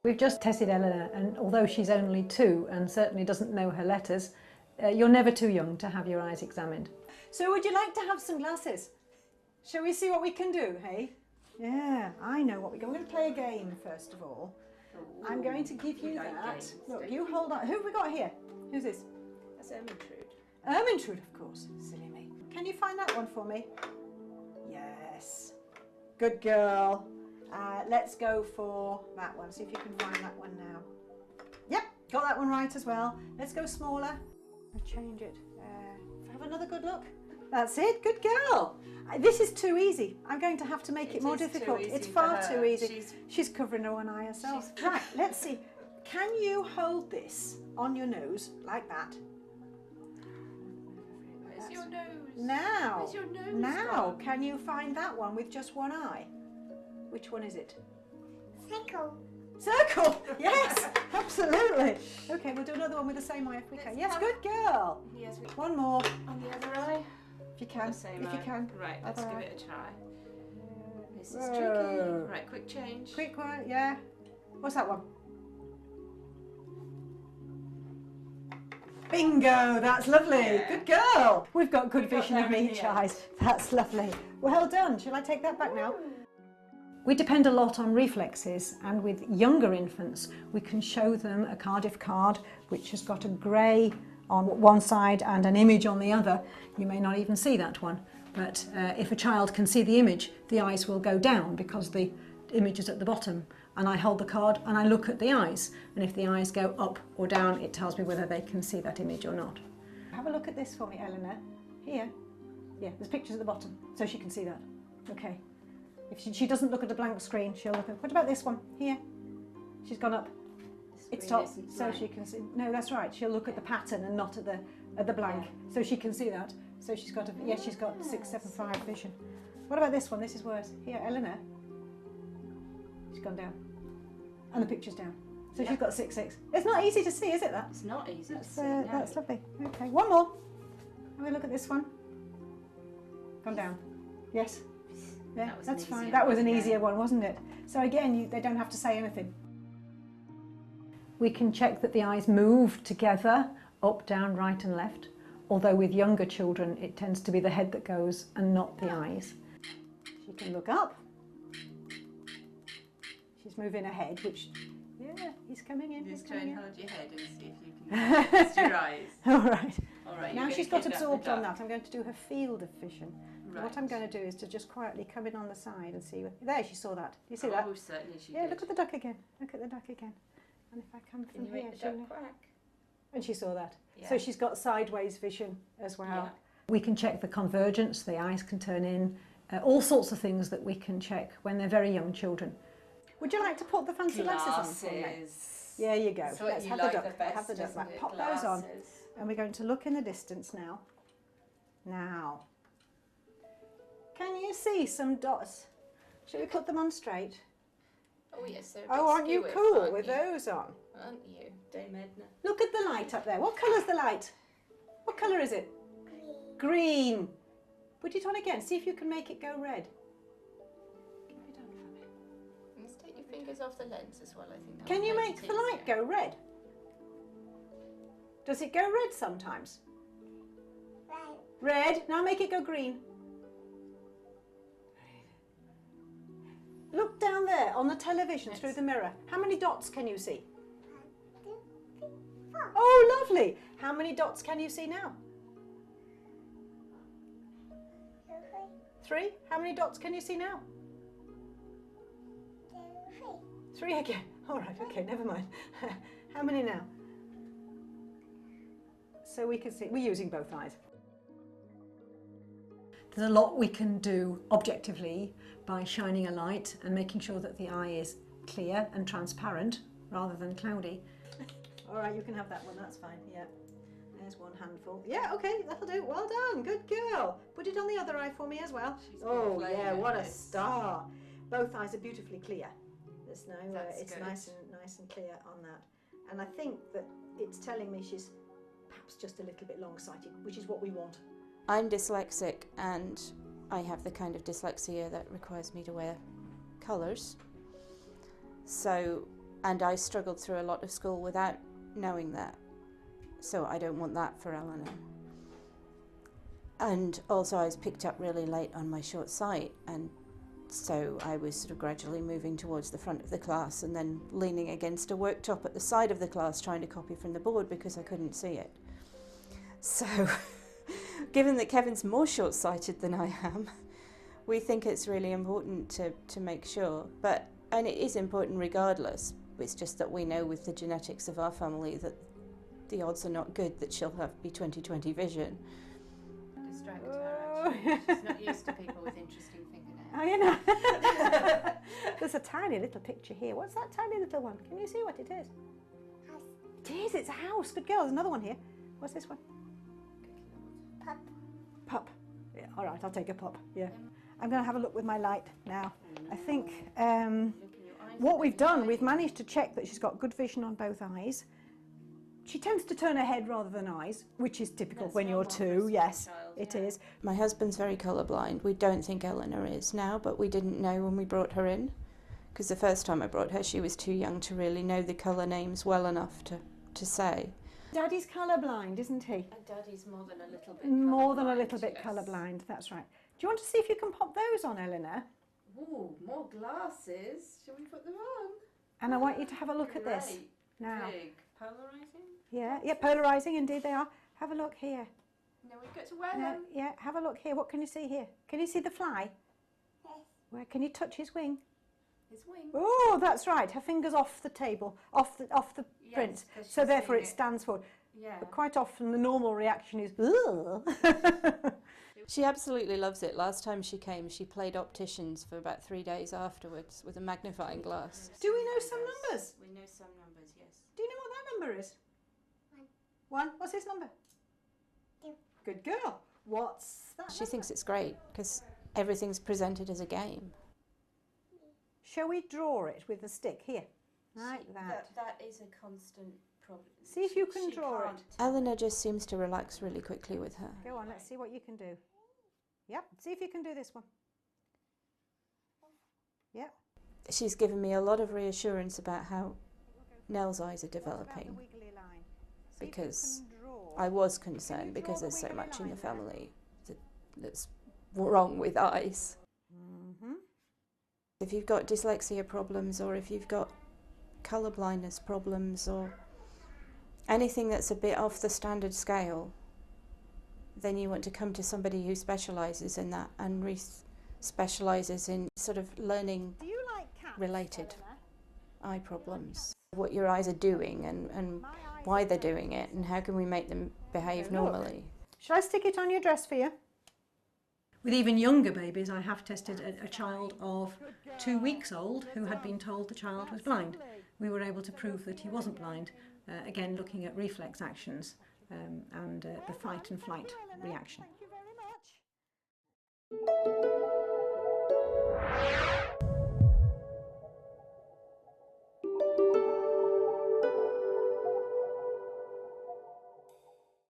We've just tested Eleanor, and although she's only 2 and certainly doesn't know her letters, you're never too young to have your eyes examined. So would you like to have some glasses? Shall we see what we can do, hey? Yeah, I know what we're going to play a game first of all. Ooh, I'm going to give you that. Games, look, you hold on. Who have we got here? Who's this? That's Ermintrude. Ermintrude, of course. Silly me. Can you find that one for me? Yes. Good girl. Let's go for that one. See if you can find that one now. Yep, got that one right as well. Let's go smaller. I'll change it. Have another good look. That's it. Good girl. This is too easy. I'm going to have to make it more difficult. It's far too easy. She's covering her one eye herself. Right, let's see. Can you hold this on your nose like that? Where's your nose? Now. Where's your nose now, can you find that one with just one eye? Which one is it? Circle. Circle! Yes, absolutely. Okay, we'll do another one with the same eye if we can. Yes, good girl. Yes, one more. On the other eye. If you can. If you can. Right, let's give it a try. This is Whoa. tricky. Right, quick change. Quick one, yeah. What's that one? Bingo, that's lovely. Yeah. Good girl. We've got good vision of each eye. That's lovely. Well done. Shall I take that back now? We depend a lot on reflexes, and with younger infants we can show them a Cardiff card which has got a grey on one side and an image on the other. You may not even see that one, but if a child can see the image, the eyes will go down because the image is at the bottom, and I hold the card and I look at the eyes, and if the eyes go up or down it tells me whether they can see that image or not. Have a look at this for me, Eleanor. Here. Yeah, there's pictures at the bottom so she can see that. Okay. If she doesn't look at a blank screen, she'll look at... What about this one? Here. She's gone up. It's top, so she can see... No, that's right. She'll look at the pattern and not at the blank, so she can see that. So she's got... Yes, she's got 675 vision. What about this one? This is worse. Here, Eleanor. She's gone down. And the picture's down. So she's got 6.6. It's not easy to see, is it, that? It's not easy to see, no. That's lovely. Okay, one more. Have a look at this one. Gone down. Yes. Yeah, that's fine. That was an easier one, wasn't it? So again, they don't have to say anything. We can check that the eyes move together, up, down, right and left. Although with younger children, it tends to be the head that goes and not the eyes. She can look up. She's moving her head, which, yeah, he's coming in. Just try and hold your head and see if you can adjust your eyes. All right. All right. Now she's got absorbed on that. I'm going to do her field of vision. Right. What I'm going to do is to just quietly come in on the side and see. There, she saw that. Do you see that? Oh, certainly she did. did. Look at the duck again. Look at the duck again. And if I come from here, the duck quack? And she saw that. Yeah. So she's got sideways vision as well. Yeah. We can check the convergence. The eyes can turn in. All sorts of things that we can check when they're very young children. Would you like to put the fancy glasses on for me? There you go. So let's have the duck. Have the duck back. Pop those on. Glasses. And we're going to look in the distance now. Now. Can you see some dots? Should we put them on straight? Oh yes, they're aren't you cool with those on? Aren't you, Dame Edna? Look at the light up there. What colour's the light? What colour is it? Green. Green. Put it on again. See if you can make it go red. Keep it on for me. Let's take your fingers off the lens as well, I think. Can you make the light go red? Does it go red sometimes? Right. Red. Now make it go green. Look down there on the television through the mirror. How many dots can you see? 1, 2, 3, 4. Oh, lovely. How many dots can you see now? 3. How many dots can you see now? 3 again. All right, okay, never mind. How many now? So we can see, we're using both eyes. There's a lot we can do objectively by shining a light and making sure that the eye is clear and transparent rather than cloudy. All right, you can have that one, that's fine, yeah. There's one handful. Yeah, okay, that'll do. Well done, good girl. Put it on the other eye for me as well. Oh yeah, what a star. Both eyes are beautifully clear. There's no, it's nice and clear on that. And I think that it's telling me she's perhaps just a little bit long-sighted, which is what we want. I'm dyslexic and I have the kind of dyslexia that requires me to wear colours. So And I struggled through a lot of school without knowing that. So I don't want that for Eleanor. And also I was picked up really late on my short sight, and so I was sort of gradually moving towards the front of the class and then leaning against a worktop at the side of the class trying to copy from the board because I couldn't see it. So given that Kevin's more short-sighted than I am, we think it's really important to make sure. And it is important regardless. It's just that we know with the genetics of our family that the odds are not good that she'll be 20/20 vision. Distract her, actually. She's not used to people with interesting fingernails. Oh, you know. There's a tiny little picture here. What's that tiny little one? Can you see what it is? House. It is, it's a house. Good girl. There's another one here. What's this one? Pup. Pup. Yeah, all right, I'll take a pup. Yeah. I'm going to have a look with my light now. I think what we've done, we've managed to check that she's got good vision on both eyes. She tends to turn her head rather than eyes, which is typical when you're two. Yes, it is. My husband's very colourblind. We don't think Eleanor is now, but we didn't know when we brought her in, because the first time I brought her she was too young to really know the colour names well enough to say. Daddy's colourblind, isn't he? And Daddy's more than a little bit More than a colourblind, little bit yes. colourblind, that's right. Do you want to see if you can pop those on, Eleanor? Ooh, more glasses. Shall we put them on? And I want you to have a look at this Great. now. Big. Polarising? Yeah, polarising, indeed they are. Have a look here. No, we get to wear No, them. yeah, have a look here. What can you see here? Can you see the fly? Yes. Where can you touch his wing? His wing. Oh, that's right. Her finger's off the table, off the Yes, print. 'cause So she's therefore seeing it stands forward. Yeah. But quite often the normal reaction is, ugh. She absolutely loves it. Last time she came, she played opticians for about 3 days afterwards with a magnifying glass. Do we know some numbers? We know some numbers, yes. Do you know what that number is? 1. 1. What's his number? 2. Good girl. What's that She number? thinks it's great because everything's presented as a game. Shall we draw it with a stick? Here. Like that. That is a constant problem. See if you can draw it. Eleanor just seems to relax really quickly with her. Go on, let's see what you can do. Yep, see if you can do this one. Yep. She's given me a lot of reassurance about how Nell's eyes are developing, because I was concerned because there's so much in the family that's wrong with eyes. Mm-hmm. If you've got dyslexia problems, or if you've got colour blindness problems, or anything that's a bit off the standard scale, then you want to come to somebody who specialises in that and specialises in sort of learning Do you like cats, related Eleanor? eye problems, what your eyes are doing and why they're doing it, and how can we make them behave normally. Shall I stick it on your dress for you? With even younger babies, I have tested a child of 2 weeks old who had been told the child was blind. We were able to prove that he wasn't blind, again looking at reflex actions and the fight and flight reaction.